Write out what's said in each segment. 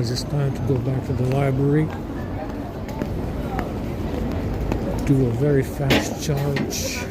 guys it's time to go back to the library. Do a very fast charge.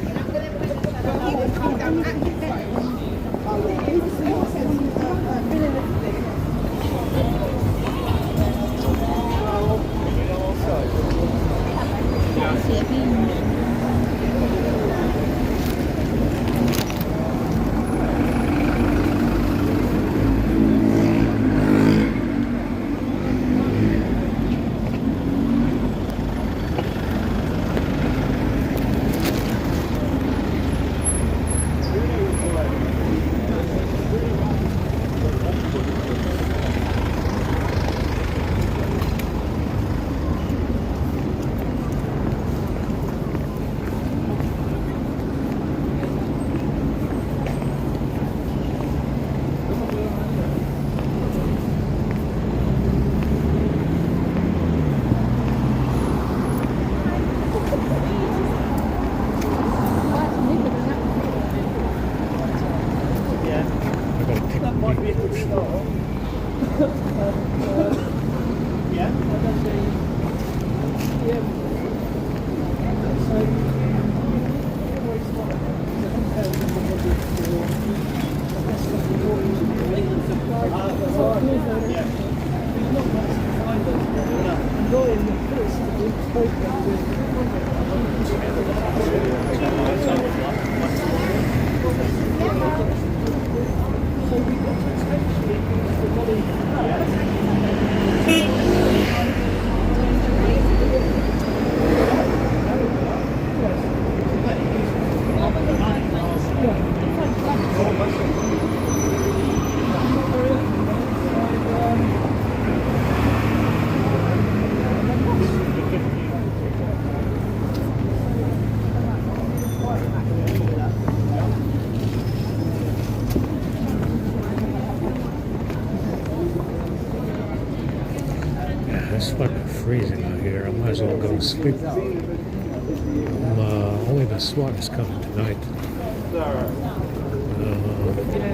It's fucking freezing out here. I might as well go to sleep. Only the SWAT is coming tonight.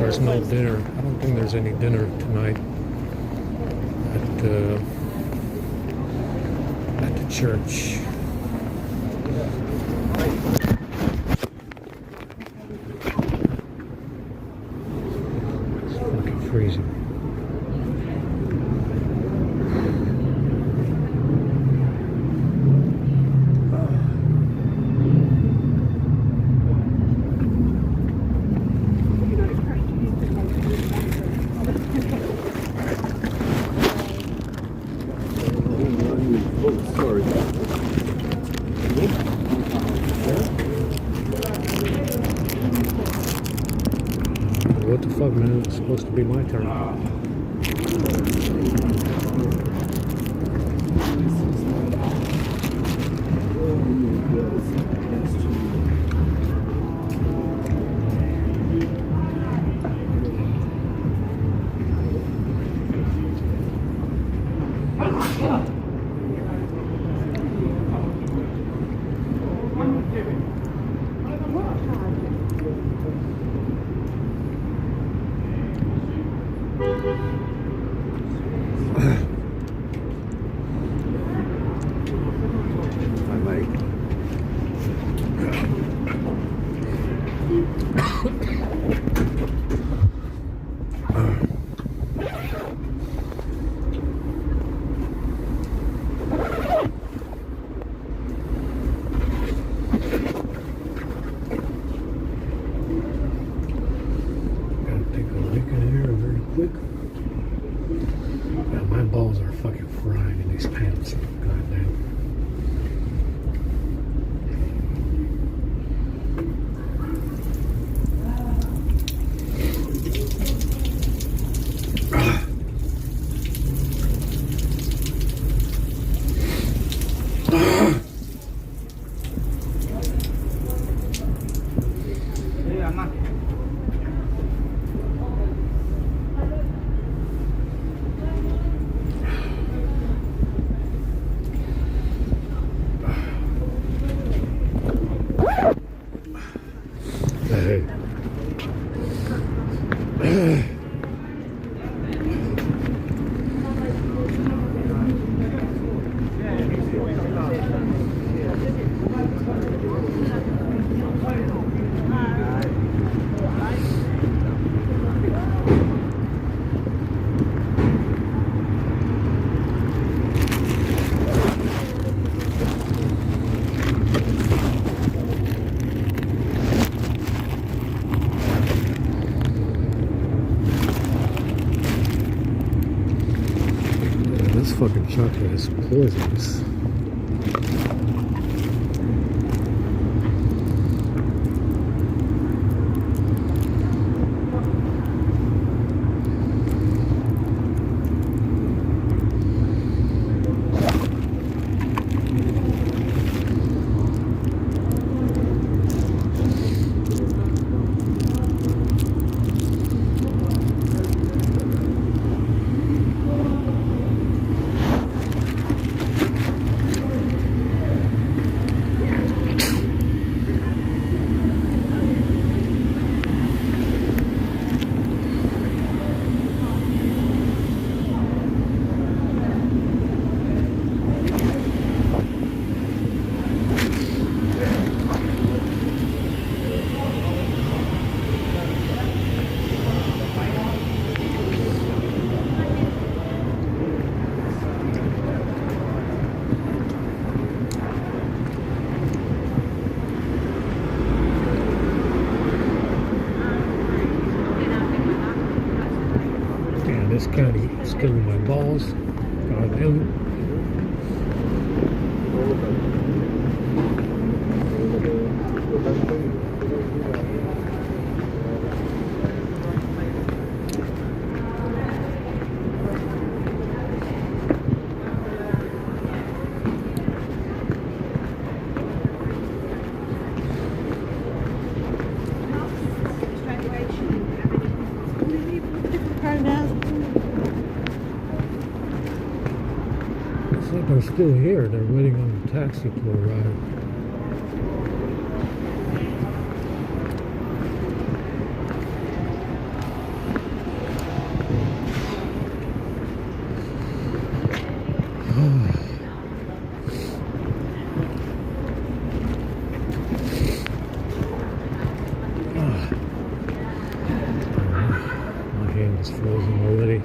There's no dinner. I don't think there's any dinner tonight at the church. It's fucking freezing. What the fuck, man? It's supposed to be my turn. chocolate is poisonous. This kind of skinning my balls. God damn It's like they're still here. They're waiting on the taxi to arrive. My hand is frozen already.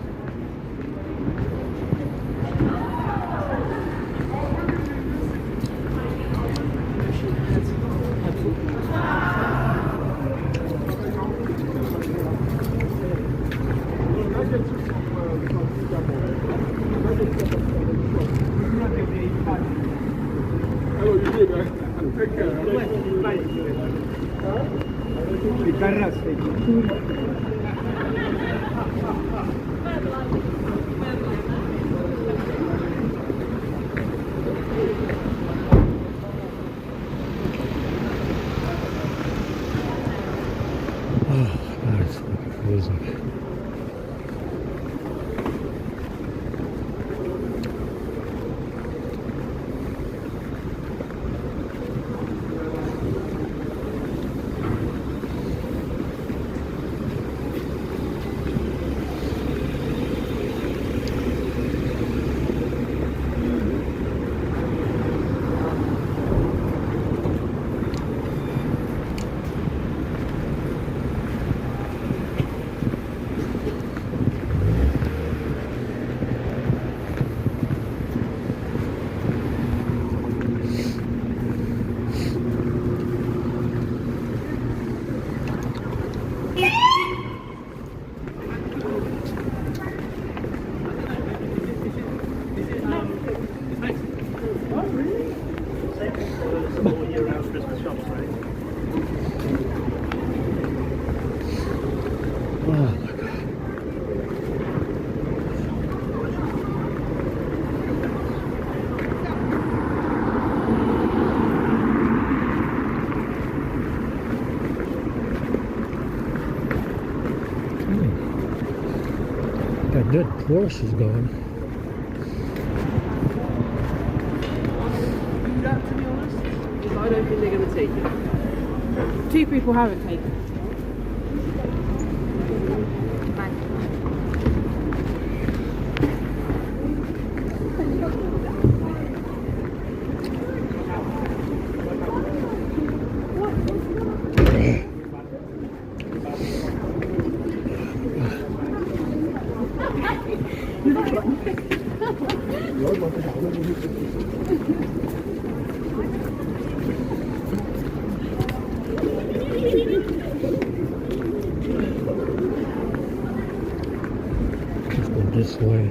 Oh, God, it's fucking frozen. Oh my God. That good Porsche is going. That, to be honest, because I don't think they're going to take it. Two people haven't taken it. Let's go this way.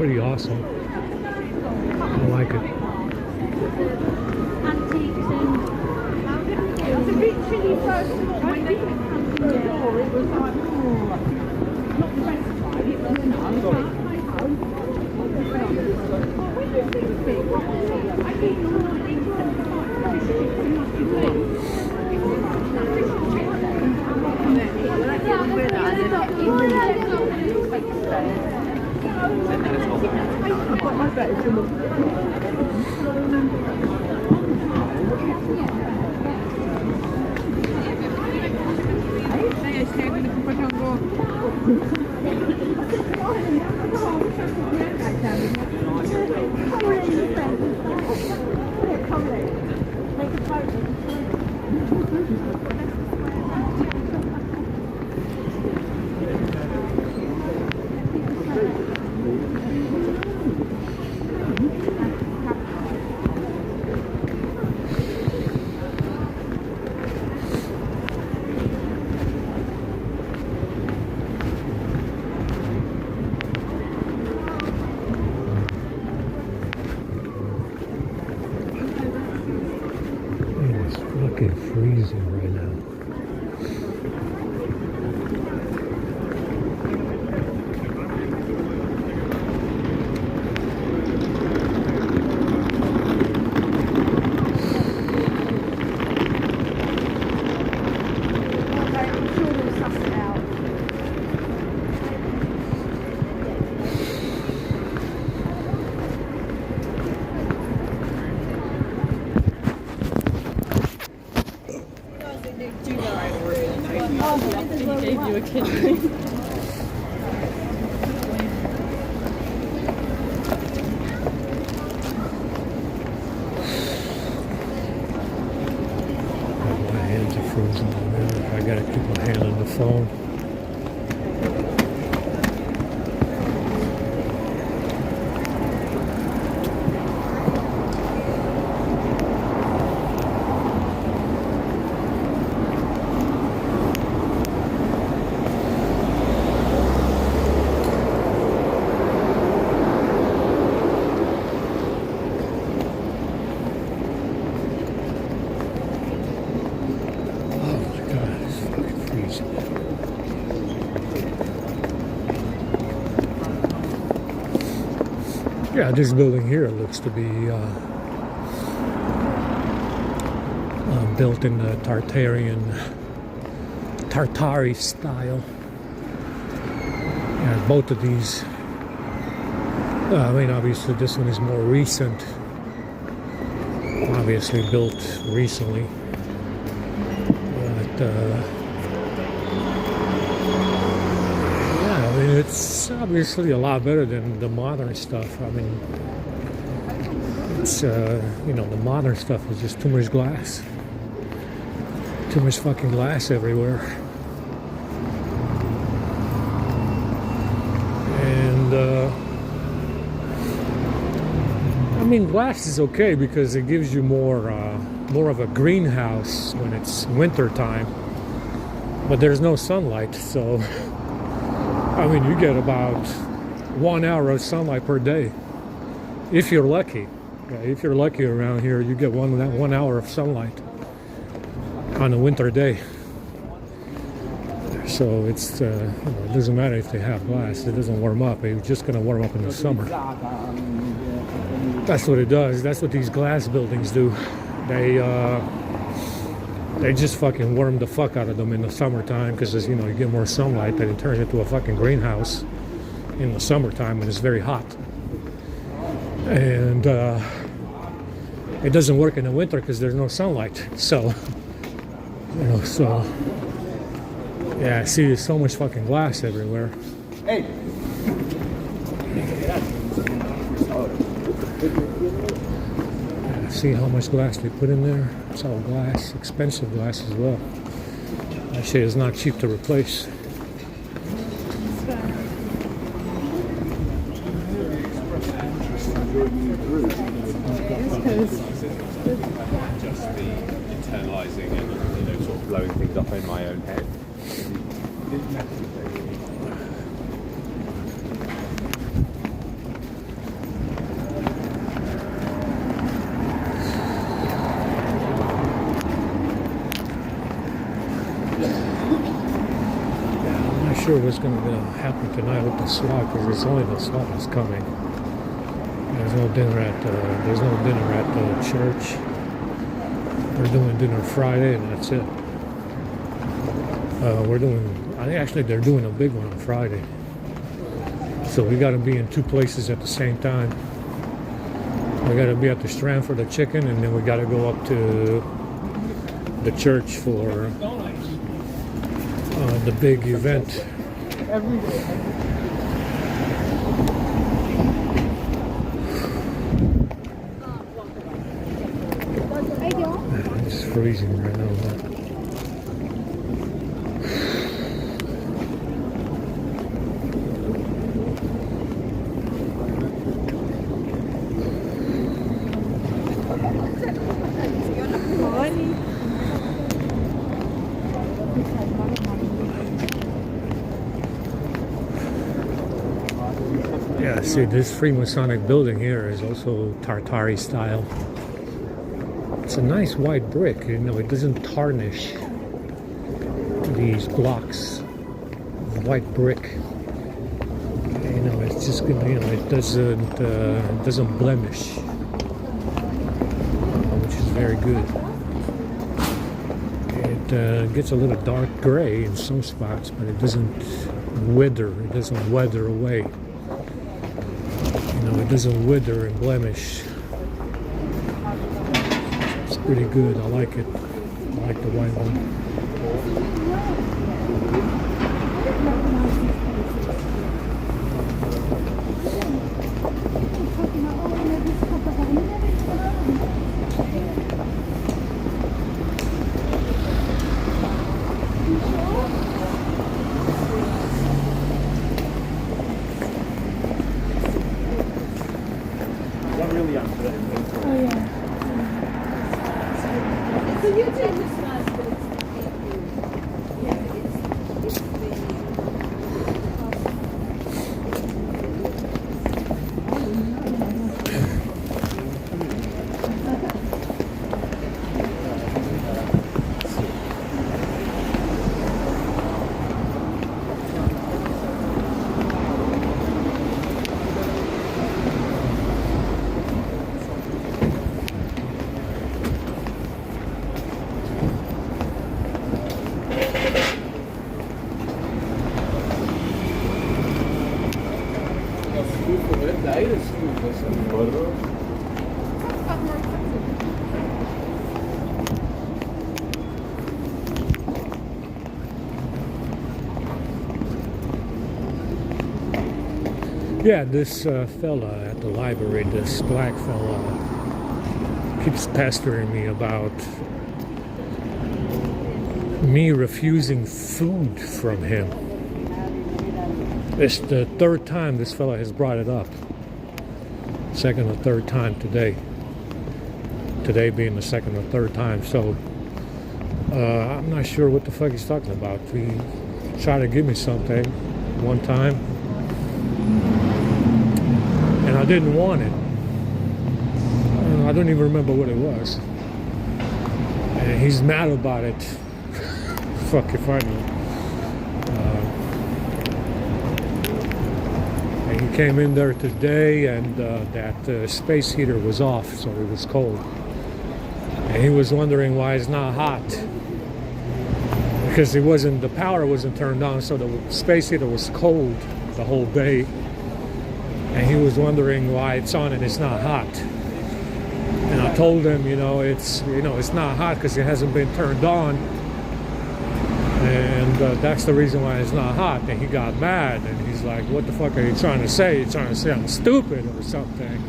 pretty awesome. I like it. Antiques and it was a bit chilly first of all. When they came to the door, it was like, not the best vibe. It was, I think It's fucking freezing right now. He gave you a kidney. My hands are frozen already. I gotta keep my hand on the phone. Yeah, this building here looks to be built in the Tartari style. Yeah, both of these. I mean, obviously this one is more recent. Obviously built recently, but I mean, it's obviously a lot better than the modern stuff. I mean, it's, you know, the modern stuff is just too much glass. Too much fucking glass everywhere. And, I mean, glass is okay because it gives you more of a greenhouse when it's winter time. But there's no sunlight, so... I mean, you get about 1 hour of sunlight per day, if you're lucky. Yeah, if you're lucky around here, you get one hour of sunlight on a winter day. So it's you know, it doesn't matter if they have glass; it doesn't warm up. It's just gonna warm up in the summer. That's what it does. That's what these glass buildings do. They just fucking warm the fuck out of them in the summertime because, you know, you get more sunlight, then it turns into a fucking greenhouse in the summertime when it's very hot. And it doesn't work in the winter because there's no sunlight. So, you know, so yeah, I see there's so much fucking glass everywhere. Hey. See how much glass they put in there. It's all glass, expensive glass as well. Actually, it's not cheap to replace. Just the internalizing and, you know, sort of blowing things up in my own head. sure what's going to happen tonight with the SWAT, because it's only the SWAT that's coming. There's no dinner at the church. We're doing dinner Friday, and that's it. I think actually they're doing a big one on Friday. So we got to be in two places at the same time. We got to be at the Strand for the chicken, and then we got to go up to the church for the big event. It's freezing right now. Yeah, see, this Freemasonic building here is also Tartari style. It's a nice white brick, you know, it doesn't tarnish these blocks of white brick. You know, it's just gonna, you know, it doesn't blemish, which is very good. It gets a little dark gray in some spots, but it doesn't wither. It doesn't weather away. You know, it doesn't wither and blemish. It's pretty good. I like it. I like the white one. Yeah, this fella at the library, this black fella, keeps pestering me about me refusing food from him. It's the third time this fella has brought it up. Second or third time today. Today being the second or third time. So I'm not sure what the fuck he's talking about. He tried to give me something one time, and I didn't want it. I don't even remember what it was. And he's mad about it. Fuck if I know. And he came in there today, and that space heater was off, so it was cold. And he was wondering why it's not hot. Because the power wasn't turned on, so the space heater was cold the whole day. And he was wondering why it's on and it's not hot. And I told him, it's not hot because it hasn't been turned on. And that's the reason why it's not hot. And he got mad, and he's like, what the fuck are you trying to say? You're trying to say I'm stupid or something.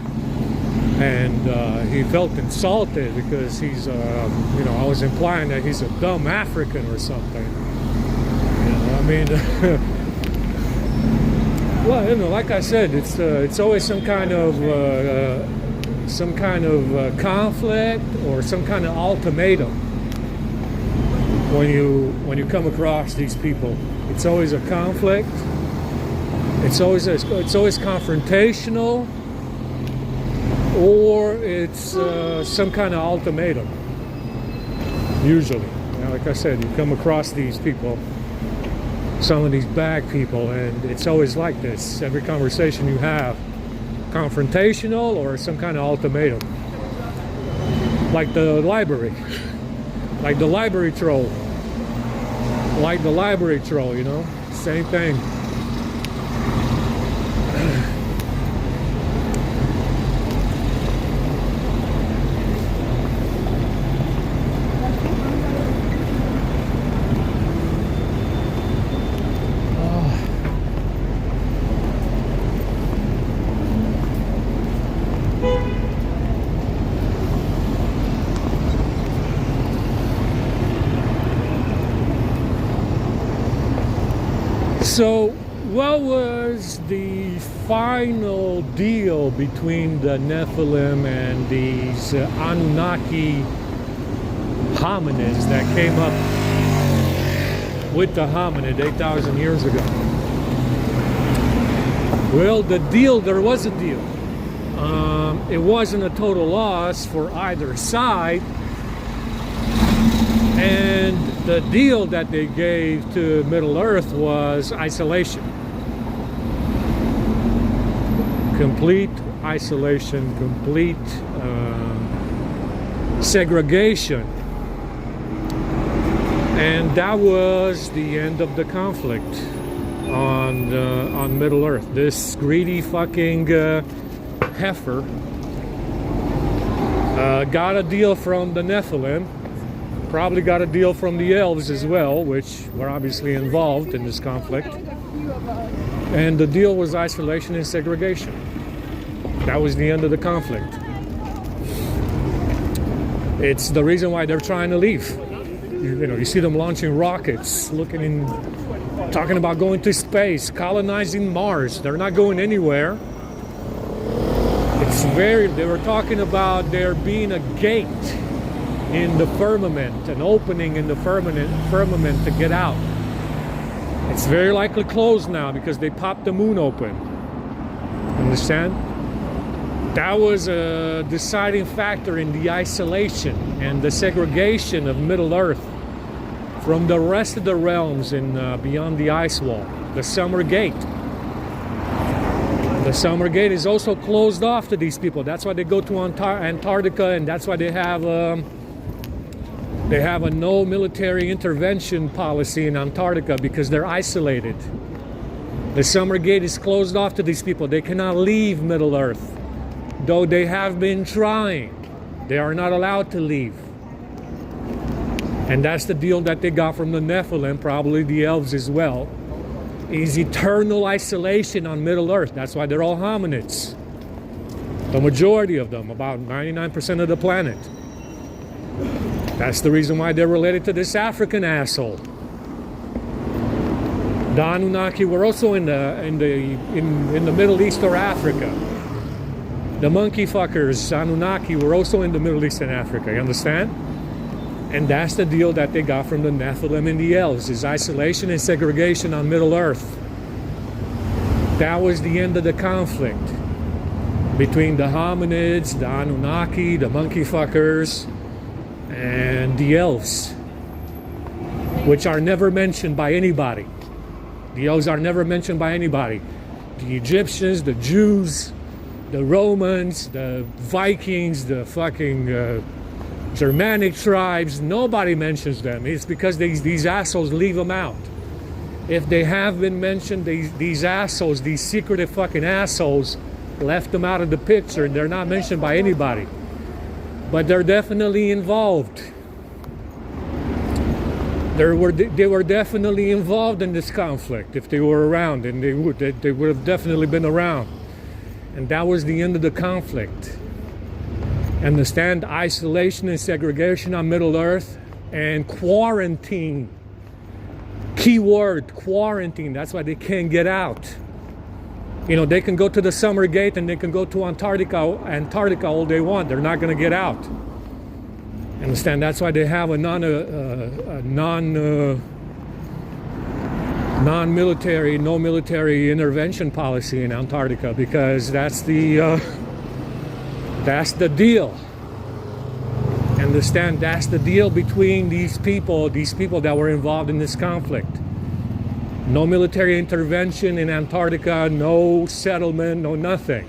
And he felt insulted because he's, I was implying that he's a dumb African or something. Well, like I said, it's always some kind of conflict or some kind of ultimatum when you come across these people. It's always a conflict. It's always confrontational, or it's some kind of ultimatum. Usually, like I said, you come across these people. some of these bag people, and it's always like this. Every conversation you have, confrontational or some kind of ultimatum. Like the library. Like the library troll. Like the library troll, you know? Same thing. So, what was the final deal between the Nephilim and these Anunnaki hominids that came up with the hominid 8,000 years ago? Well, the deal, there was a deal. It wasn't a total loss for either side. And the deal that they gave to Middle Earth was isolation. Complete isolation, complete segregation. And that was the end of the conflict on Middle Earth. This greedy fucking heifer got a deal from the Nephilim. Probably got a deal from the elves as well, which were obviously involved in this conflict. And the deal was isolation and segregation. That was the end of the conflict. It's the reason why they're trying to leave. You know, you see them launching rockets, talking about going to space, colonizing Mars. They're not going anywhere. They were talking about there being a gate in the firmament, an opening in the firmament to get out. It's very likely closed now because they popped the moon open. Understand? That was a deciding factor in the isolation and the segregation of Middle Earth from the rest of the realms in beyond the ice wall. The Summer Gate. The Summer Gate is also closed off to these people. That's why they go to Antarctica, and that's why they have a no military intervention policy in Antarctica, because they're isolated. The Summer Gate is closed off to these people. They cannot leave Middle Earth. Though they have been trying, they are not allowed to leave. And that's the deal that they got from the Nephilim, probably the elves as well, is eternal isolation on Middle Earth. That's why they're all hominids. The majority of them, about 99% of the planet. That's the reason why they're related to this African asshole. The Anunnaki were also in the Middle East or Africa. The monkey fuckers, Anunnaki, were also in the Middle East and Africa. You understand? And that's the deal that they got from the Nephilim and the elves, is isolation and segregation on Middle Earth. That was the end of the conflict between the hominids, the Anunnaki, the monkey fuckers, and the elves, which are never mentioned by anybody. The elves are never mentioned by anybody. The Egyptians, the Jews, the Romans, the Vikings, the fucking Germanic tribes, nobody mentions them. It's because these assholes leave them out. If they have been mentioned, these assholes, these secretive fucking assholes, left them out of the picture. They're not mentioned by anybody. But they're definitely involved. They were definitely involved in this conflict. If they were around, and they would have definitely been around. And that was the end of the conflict. Understand? Isolation and segregation on Middle Earth, and quarantine. Key word, quarantine. That's why they can't get out. You know, they can go to the Summer Gate and they can go to Antarctica all they want. They're not going to get out. Understand? That's why they have a non-military, no military intervention policy in Antarctica, because that's the deal. Understand? That's the deal between these people that were involved in this conflict. No military intervention in Antarctica, no settlement, no nothing.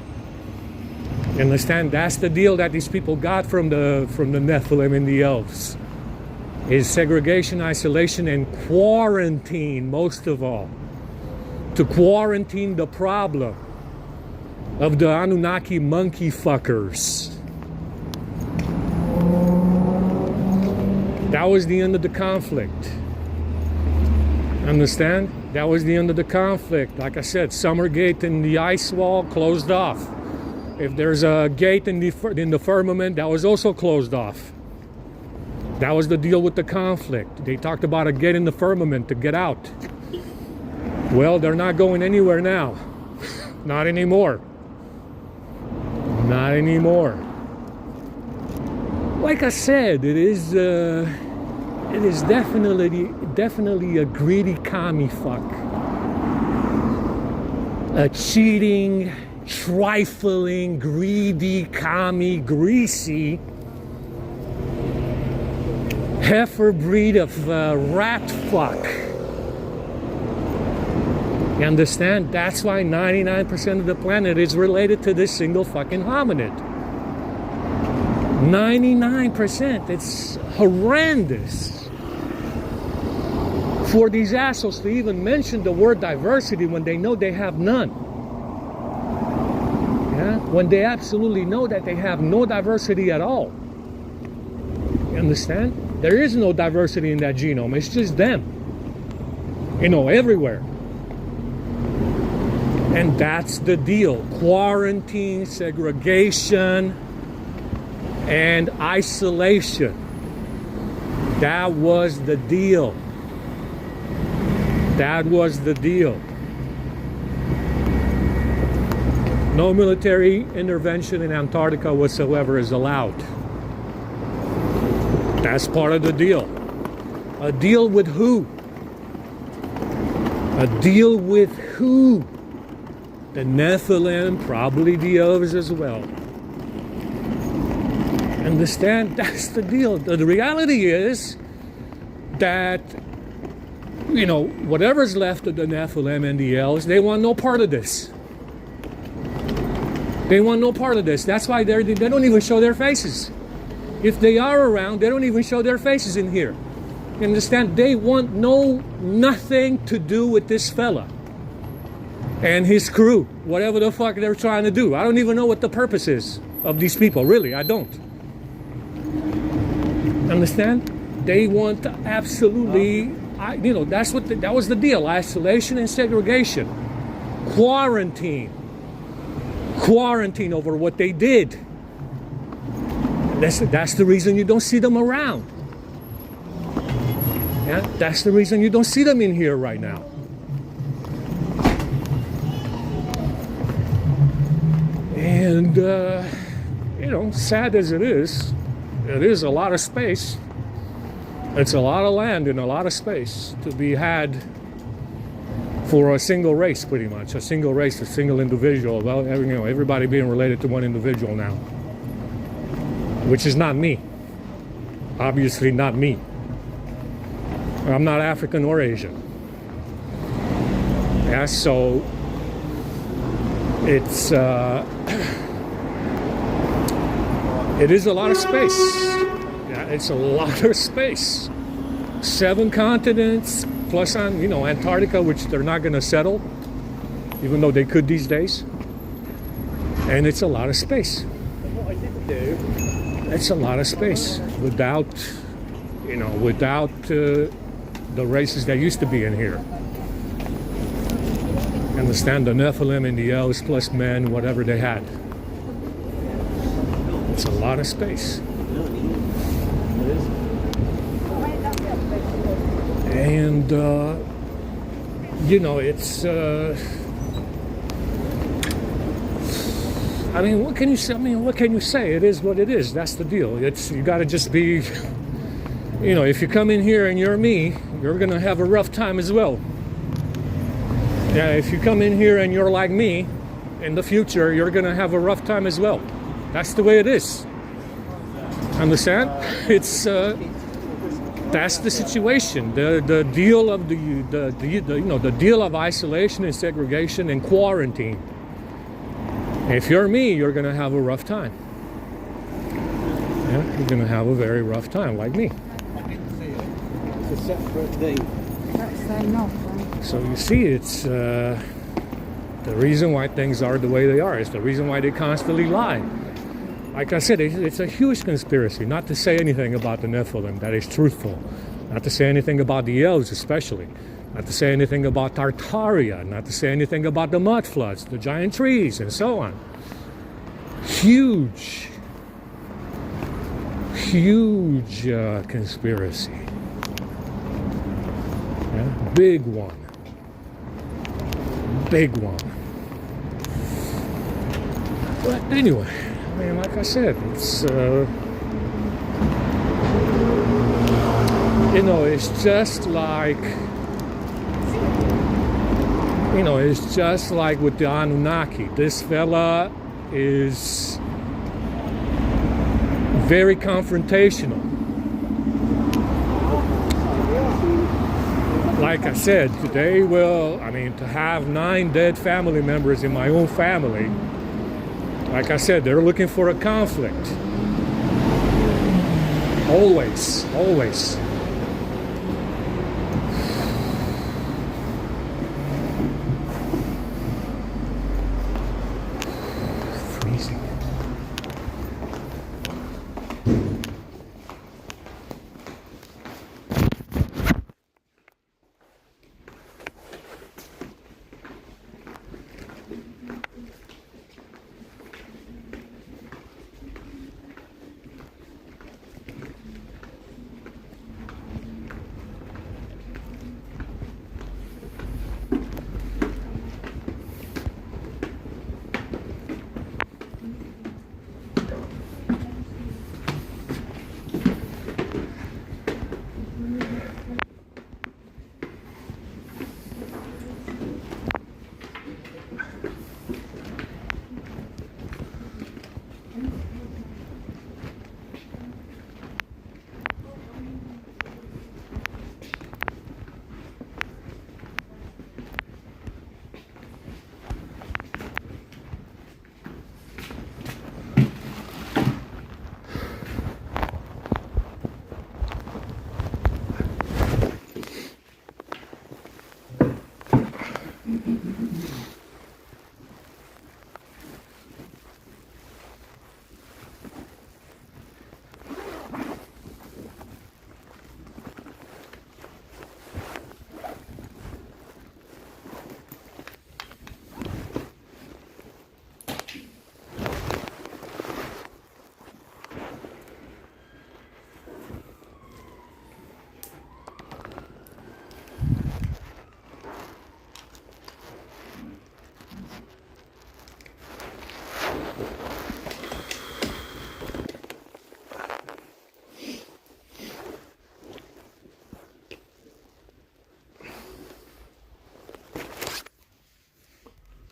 You understand? That's the deal that these people got from the Nephilim and the elves. Is segregation, isolation, and quarantine, most of all. To quarantine the problem of the Anunnaki monkey fuckers. That was the end of the conflict. Understand? That was the end of the conflict. Like I said, summer gate in the ice wall closed off. If there's a gate in the firmament, that was also closed off. That was the deal with the conflict. They talked about a gate in the firmament to get out. Well, they're not going anywhere now. Not anymore. Not anymore. Like I said, it is definitely a greedy commie fuck. A cheating, trifling, greedy, commie, greasy heifer breed of rat fuck. You understand? That's why 99% of the planet is related to this single fucking hominid. 99%. It's horrendous for these assholes to even mention the word diversity when they know they have none. Yeah? When they absolutely know that they have no diversity at all. You understand? There is no diversity in that genome. It's just them. You know, everywhere. And that's the deal. Quarantine, segregation, and isolation. That was the deal. That was the deal. No military intervention in Antarctica whatsoever is allowed. That's part of the deal. A deal with who? A deal with who? The Nephilim, probably the elves as well. Understand? That's the deal. The reality is that, you know, whatever's left of the Nephilim and the elves, they want no part of this. They want no part of this. That's why they don't even show their faces. If they are around, they don't even show their faces in here. You understand? They want nothing to do with this fella and his crew, whatever the fuck they're trying to do. I don't even know what the purpose is of these people. Really, I don't. Understand? They want to absolutely, you know, that was the deal. Isolation and segregation. Quarantine over what they did. That's the reason you don't see them around. Yeah, that's the reason you don't see them in here right now. And, you know, sad as it is a lot of space. It's a lot of land and a lot of space to be had for a single race, pretty much. A single race, a single individual. Well, you know, everybody being related to one individual now. Which is not me. Obviously not me. I'm not African or Asian. Yeah, so it's it is a lot of space. Yeah, it's a lot of space. 7 continents, plus on, you know, Antarctica, which they're not gonna settle, even though they could these days. And it's a lot of space. What I didn't do. It's a lot of space without, you know, without the races that used to be in here. Understand? The Nephilim and the elves plus men, whatever they had. It's a lot of space. And, you know, it's, I mean, what can you say? What can you say? It is what it is. That's the deal. You got to just be, you know, if you come in here and you're me, you're going to have a rough time as well. Yeah, if you come in here and you're like me, in the future, you're going to have a rough time as well. That's the way it is. Understand? It's, That's the situation. The deal of the deal of isolation and segregation and quarantine. If you're me, you're gonna have a rough time. Yeah, you're gonna have a very rough time, like me. It's a separate thing. That's saying off. So you see, it's the reason why things are the way they are. It's the reason why they constantly lie. Like I said, it's a huge conspiracy. Not to say anything about the Nephilim that is truthful. Not to say anything about the elves, especially. Not to say anything about Tartaria. Not to say anything about the mud floods, the giant trees, and so on. Huge conspiracy. Yeah? Big one. But anyway, I mean, like I said, it's it's just like it's just like with the Anunnaki. This fella is very confrontational. Like I said, to have 9 dead family members in my own family, like I said, they're looking for a conflict. Always.